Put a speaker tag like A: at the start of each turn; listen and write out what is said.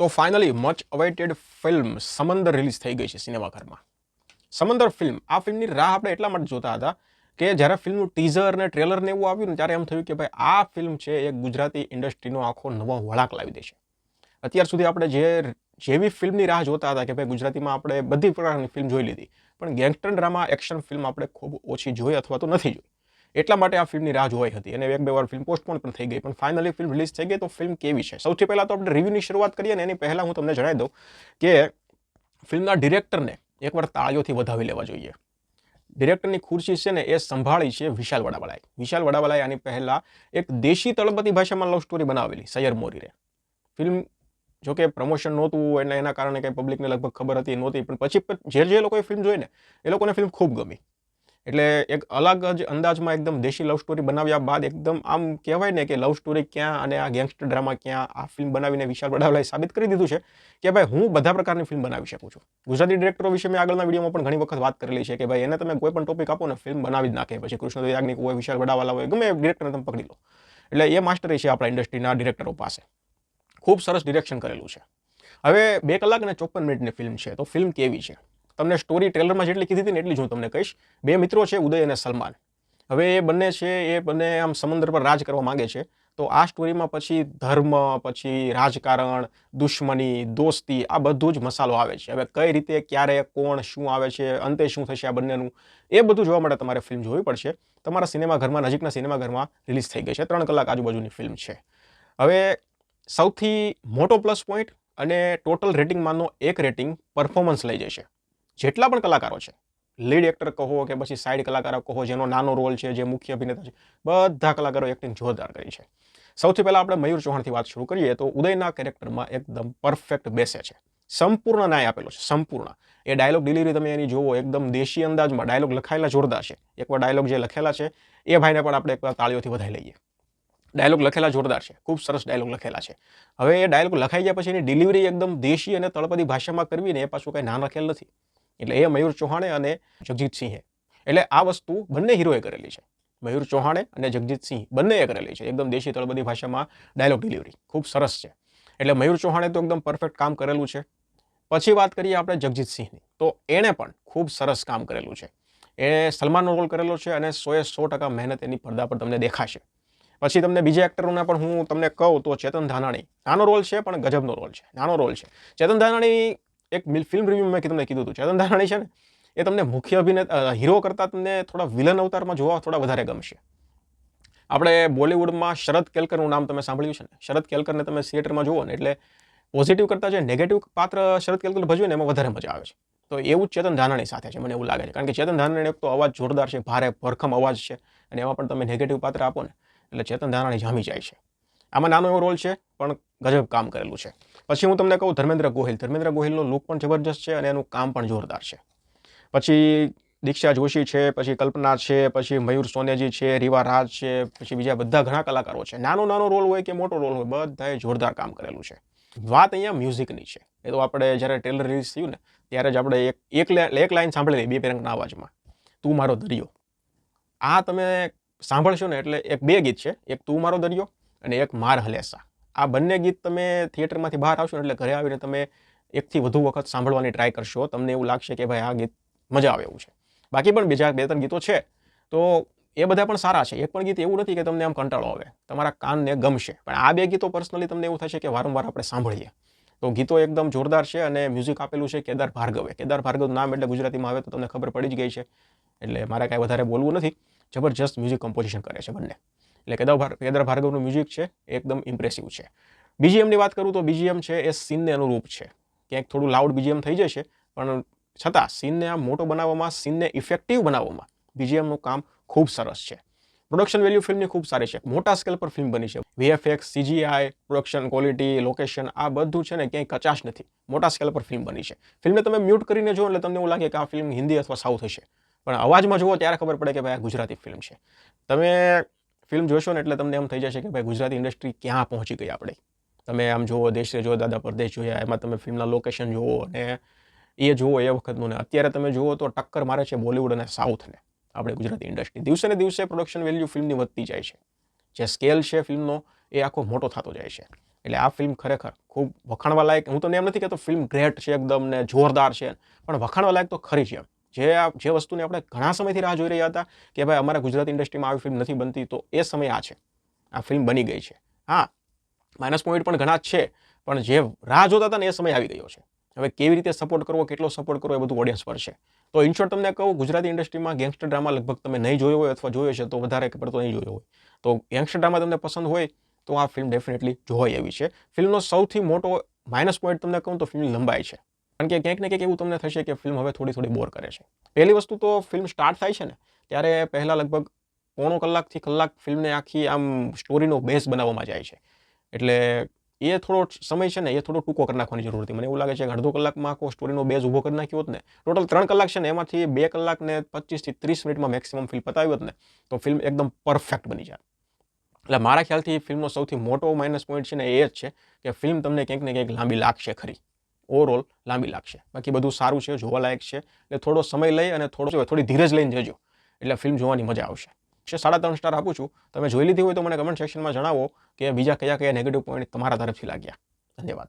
A: તો finally much અવેઇટેડ film સમંદર release થઈ ગઈ છે સિનેમાઘરમાં. સમંદર ફિલ્મ, આ ફિલ્મની રાહ આપણે એટલા માટે જોતા હતા કે જ્યારે ફિલ્મનું ટીઝર ને ટ્રેલર ને એવું આવ્યું ને ત્યારે એમ થયું કે ભાઈ આ ફિલ્મ છે એ ગુજરાતી ઇન્ડસ્ટ્રીનો આખો નવો વળાંક લાવી દેશે. અત્યાર સુધી આપણે જેવી ફિલ્મની રાહ જોતા હતા કે ભાઈ ગુજરાતીમાં આપણે બધી પ્રકારની ફિલ્મ જોઈ લીધી, પણ ગેંગસ્ટર ડ્રામા એક્શન ફિલ્મ આપણે ખૂબ ઓછી જોઈ અથવા તો નથી જોઈ. એટલા માટે આ ફિલ્મની રાહ જોવાઈ હતી અને એક બે વાર ફિલ્મ પોસ્ટપોન પણ થઈ ગઈ, પણ ફાઇનલી ફિલ્મ રિલીઝ થઈ ગઈ. તો ફિલ્મ કેવી છે, સૌથી પહેલાં તો આપણે રિવ્યૂની શરૂઆત કરીએ ને એની પહેલાં હું તમને જણાવી દઉં કે ફિલ્મના ડિરેક્ટરને એકવાર તાળીઓથી વધાવી લેવા જોઈએ. ડિરેક્ટરની ખુરશી છે ને એ સંભાળી છે વિશાલ વડાવાલાએ. વિશાલ વડાવાલાએ આની પહેલાં એક દેશી તળપદી ભાષામાં લવ સ્ટોરી બનાવેલી સૈયર મોરીરે. ફિલ્મ જોકે પ્રમોશન નહોતું એટલે એના કારણે કંઈ પબ્લિકને લગભગ ખબર હતી નહોતી, પણ પછી જે લોકોએ ફિલ્મ જોઈ ને એ લોકોને ફિલ્મ ખૂબ ગમી. એટલે એક અલગ જ અંદાજમાં એકદમ દેશી લવ સ્ટોરી બનાવ્યા બાદ એકદમ આમ કહેવાય ને કે લવ સ્ટોરી ક્યાં અને આ ગેંગસ્ટર ડ્રામા ક્યાં, આ ફિલ્મ બનાવીને વિશાલ વડાવાલાએ સાબિત કરી દીધું છે કે ભાઈ હું બધા પ્રકારની ફિલ્મ બનાવી શકું છું. ગુજરાતી ડિરેક્ટરો વિશે મેં આગળના વિડીયોમાં પણ ઘણી વખત વાત કરેલી છે કે ભાઈ એને તમે કોઈ પણ ટોપિક આપો ને ફિલ્મ બનાવી જ નાખે. પછી કૃષ્ણ યાજ્ઞિક હોય, વિશાલ વડાવાલા હોય, ગમે ડિરેક્ટરને તમે પકડી લો. એટલે એ માસ્ટરી છે આપણા ઇન્ડસ્ટ્રીના ડિરેક્ટરો પાસે. ખૂબ સરસ ડિરેક્શન કરેલું છે. હવે 2 કલાક અને 54 મિનિટની ફિલ્મ છે. તો ફિલ્મ કેવી છે તમને સ્ટોરી ટ્રેલરમાં જેટલી કીધી હતી ને એટલી જ હું તમને કહીશ. 2 મિત્રો છે, ઉદય અને સલમાન. હવે એ બંને આમ સમુદ્ર પર રાજ કરવા માંગે છે. તો આ સ્ટોરીમાં પછી ધર્મ, પછી રાજકારણ, દુશ્મની, દોસ્તી, આ બધું જ મસાલો આવે છે. હવે કઈ રીતે, ક્યારે, કોણ, શું આવે છે, અંતે શું થશે આ બંનેનું, એ બધું જોવા માટે તમારે ફિલ્મ જોવી પડશે. તમારા સિનેમાઘરમાં, નજીકના સિનેમાઘરમાં રિલીઝ થઈ ગઈ છે. 3 કલાક આજુબાજુની ફિલ્મ છે. હવે સૌથી મોટો પ્લસ પોઈન્ટ અને ટોટલ રેટિંગમાંનો એક રેટિંગ પરફોર્મન્સ લઈ જશે. જેટલા પણ કલાકારો છે, લીડ એક્ટર કહો કે પછી સાઇડ કલાકારો કહો, જેનો નાનો રોલ છે, જે મુખ્ય અભિનેતા છે, બધા કલાકારો એક્ટિંગ જોરદાર કરી છે. સૌથી પહેલાં આપણે મયુર ચૌહાણથી વાત શરૂ કરીએ તો ઉદયના કેરેક્ટરમાં એકદમ પરફેક્ટ બેસે છે. સંપૂર્ણ ન્યાય આપેલો છે, સંપૂર્ણ. એ ડાયલોગ ડિલિવરી તમે એની જોવો, એકદમ દેશી અંદાજમાં ડાયલોગ લખાયેલા જોરદાર છે. એકવાર ડાયલોગ જે લખેલા છે એ ભાઈને પણ આપણે એકવાર તાળીઓથી વધાવી લઈએ. ડાયલોગ લખેલા જોરદાર છે, ખૂબ સરસ ડાયલોગ લખેલા છે. હવે એ ડાયલોગ લખાઈ ગયા પછી એની ડિલિવરી એકદમ દેશી અને તળપદી ભાષામાં કરવી ને એ પાછું કંઈ નાના ખેલ નથી. એટલે એ મયુર ચૌહાણે અને જગજીતસિંહે, એટલે આ વસ્તુ બંને હીરોએ કરેલી છે. મયુર ચૌહાણે અને જગજીતસિંહ બંનેએ કરેલી છે. એકદમ દેશી તળપદી ભાષામાં ડાયલોગ ડિલિવરી ખૂબ સરસ છે. એટલે મયુર ચૌહાણે તો એકદમ પરફેક્ટ કામ કરેલું છે. પછી વાત કરીએ આપણે જગજીતસિંહની, તો એણે પણ ખૂબ સરસ કામ કરેલું છે. એ સલમાનનો રોલ કરેલો છે અને 100% મહેનત એની પડદા પર તમને દેખાશે. પછી તમને બીજા એક્ટરોના પણ હું તમને કહું તો ચેતન ધાનાણી, નાનો રોલ છે પણ ગજબનો રોલ છે, નાનો રોલ છે. ચેતન ધાનાણી એક ફિલ્મ રિવ્યુ મેં તમને કીધું હતું, ચેતન ધાનાણી છે ને એ તમને મુખ્ય અભિનેતા હીરો કરતાં તમને થોડા વિલન અવતારમાં જોવા થોડા વધારે ગમશે. આપણે બોલિવૂડમાં શરદ કેલકરનું નામ તમે સાંભળ્યું છે ને, શરદ કેલકરને તમે થિયેટરમાં જુઓ ને એટલે પોઝિટિવ કરતાં જે નેગેટિવ પાત્ર શરદ કેલકર ભજવે ને એમાં વધારે મજા આવે છે. તો એવું જ ચેતન ધાનાણી સાથે છે, મને એવું લાગે છે. કારણ કે ચેતન ધાનાણી એક તો અવાજ જોરદાર છે, ભારે ભરખમ અવાજ છે, અને એમાં પણ તમે નેગેટિવ પાત્ર આપો ને એટલે ચેતન ધાનાણી જામી જાય છે. આમાં નાનો એવો રોલ છે પણ ગજબ કામ કરેલું છે. પછી હું તમને કહું ધર્મેન્દ્ર ગોહિલ, ધર્મેન્દ્ર ગોહિલનો લુક પણ જબરજસ્ત છે અને એનું કામ પણ જોરદાર છે. પછી દીક્ષા જોશી છે, પછી કલ્પના છે, પછી મયુર સોનેજી છે, રીવા રાજ છે, પછી બીજા બધા ઘણા કલાકારો છે. નાનો રોલ હોય કે મોટો રોલ હોય, બધાએ જોરદાર કામ કરેલું છે. વાત અહીંયા મ્યુઝિકની છે. એ તો આપણે જ્યારે ટ્રેલર રિલીઝ થયું ને ત્યારે જ આપણે એક લાઈન સાંભળેલી બે પેરંગના અવાજમાં, તું મારો દરિયો. આ તમે સાંભળશો ને એટલે બે ગીત છે, એક તું મારો દરિયો અને એક માર હલેસા. આ બંને ગીત તમે થિયેટરમાંથી બહાર આવશો ને એટલે ઘરે આવીને તમે એકથી વધુ વખત સાંભળવાની ટ્રાય કરશો. તમને એવું લાગશે કે ભાઈ આ ગીત મજા આવે એવું છે. બાકી પણ બીજા 2-3 ગીતો છે તો એ બધા પણ સારા છે. એક પણ ગીત એવું નથી કે તમને આમ કંટાળો આવે, તમારા કાનને ગમશે. પણ આ 2 ગીતો પર્સનલી તમને એવું થશે કે વારંવાર આપણે સાંભળીએ. તો ગીતો એકદમ જોરદાર છે અને મ્યુઝિક આપેલું છે કેદાર ભાર્ગવે. કેદાર ભાર્ગવનું નામ એટલે ગુજરાતીમાં આવે તો તમને ખબર પડી જ ગઈ છે, એટલે મારે કાંઈ વધારે બોલવું નથી. જબરજસ્ત મ્યુઝિક કમ્પોઝિશન કરે છે બંને. એટલે કેદાર ભાર્ગવનું મ્યુઝિક છે એકદમ ઇમ્પ્રેસિવ છે. બીજીએમની વાત કરું તો બીજીએમ છે એ સીનને અનુરૂપ છે. ક્યાંક થોડું લાઉડ બીજીએમ થઈ જશે પણ છતાં સીનને આમ મોટો બનાવવામાં, સીનને ઇફેક્ટિવ બનાવવામાં બીજીએમનું કામ ખૂબ સરસ છે. પ્રોડક્શન વેલ્યુ ફિલ્મની ખૂબ સારી છે. મોટા સ્કેલ પર ફિલ્મ બની છે. VFX, CGI, production quality, location, આ બધું છે ને ક્યાંય કચાશ નથી. મોટા સ્કેલ પર ફિલ્મ બની છે. ફિલ્મને તમે મ્યુટ કરીને જુઓ એટલે તમને એવું લાગે કે આ ફિલ્મ હિન્દી અથવા સાઉથ હશે, પણ અવાજમાં જુઓ ત્યારે ખબર પડે કે ભાઈ આ ગુજરાતી ફિલ્મ છે. તમે ફિલ્મ જોશો ને એટલે તમને એમ થઈ જશે કે ભાઈ ગુજરાતી ઇન્ડસ્ટ્રી ક્યાં પહોંચી ગઈ આપણે. તમે આમ જુઓ દેશ રે જો દાદા પરદેશ જોયા, એમાં તમે ફિલ્મના લોકેશન જુઓ અને એ જુઓ એ વખતનું ને અત્યારે તમે જુઓ તો ટક્કર મારે છે બોલિવૂડ અને સાઉથને આપણે ગુજરાતી ઇન્ડસ્ટ્રી. દિવસે ને દિવસે પ્રોડક્શન વેલ્યુ ફિલ્મની વધતી જાય છે. જે સ્કેલ છે ફિલ્મનો એ આખો મોટો થતો જાય છે. એટલે આ ફિલ્મ ખરેખર ખૂબ વખાણવા લાયક. હું તમને એમ નથી કહેતો ફિલ્મ ગ્રેટ છે એકદમ ને જોરદાર છે, પણ વખાણવા લાયક તો ખરી છે. જે વસ્તુને આપણે ઘણા સમયથી રાહ જોઈ રહ્યા હતા કે ભાઈ અમારા ગુજરાતી ઇન્ડસ્ટ્રીમાં આવી ફિલ્મ નથી બનતી, તો એ સમય આ છે. આ ફિલ્મ બની ગઈ છે. હા, માઇનસ પોઈન્ટ પણ ઘણા જ છે, પણ જે રાહ જોતા હતા ને એ સમય આવી ગયો છે. હવે કેવી રીતે સપોર્ટ કરવો, કેટલો સપોર્ટ કરવો, એ બધું ઓડિયન્સ પર છે. તો ઇન શોર્ટ તમને કહું, ગુજરાતી ઇન્ડસ્ટ્રીમાં ગેંગસ્ટર ડ્રામા લગભગ તમે નહીં જોયો હોય અથવા જોયો છે તો વધારે પડતો નહીં જોયો હોય. તો ગેંગસ્ટર ડ્રામા તમને પસંદ હોય તો આ ફિલ્મ ડેફિનેટલી જોવાય એવી છે. ફિલ્મનો સૌથી મોટો માઇનસ પોઈન્ટ તમને કહું તો ફિલ્મની લંબાઈ છે. કારણ કે ક્યાંક ને ક્યાંક એવું તમને થશે કે ફિલ્મ હવે થોડી બોર કરે છે. પહેલી વસ્તુ તો ફિલ્મ સ્ટાર્ટ થાય છે ને ત્યારે પહેલાં લગભગ પોણો કલાકથી કલાક ફિલ્મને આખી આમ સ્ટોરીનો બેઝ બનાવવામાં જાય છે. એટલે એ થોડો સમય છે ને એ થોડો ટૂંકો કરી નાખવાની જરૂર હતી. મને એવું લાગે છે કે અડધો કલાકમાં આખો સ્ટોરીનો બેઝ ઊભો કરી નાખ્યો હોત ને, ટોટલ 3 કલાક છે ને એમાંથી 2 કલાક ને 25 થી 30 મિનિટમાં મેક્સિમમ ફિલ્મ પતાવી હોત ને તો ફિલ્મ એકદમ પરફેક્ટ બની જાય. એટલે મારા ખ્યાલથી ફિલ્મનો સૌથી મોટો માઇનસ પોઈન્ટ છે ને એ જ છે કે ફિલ્મ તમને ક્યાંક ને ક્યાંક લાંબી લાગશે ખરી. ઓવરઓલ લાંબી લાગશે. બાકી બધું સારું છે, જોવાલાયક છે. એટલે થોડો સમય લઈ અને થોડી ધીરજ લઈને જજો, એટલે ફિલ્મ જોવાની મજા આવશે. 3.5 સ્ટાર આપું છું. તમે જોઈ લીધી હોય તો મને કમેન્ટ સેક્શનમાં જણાવો કે બીજા કયા નેગેટિવ પોઈન્ટ તમારા તરફથી લાગ્યા. ધન્યવાદ.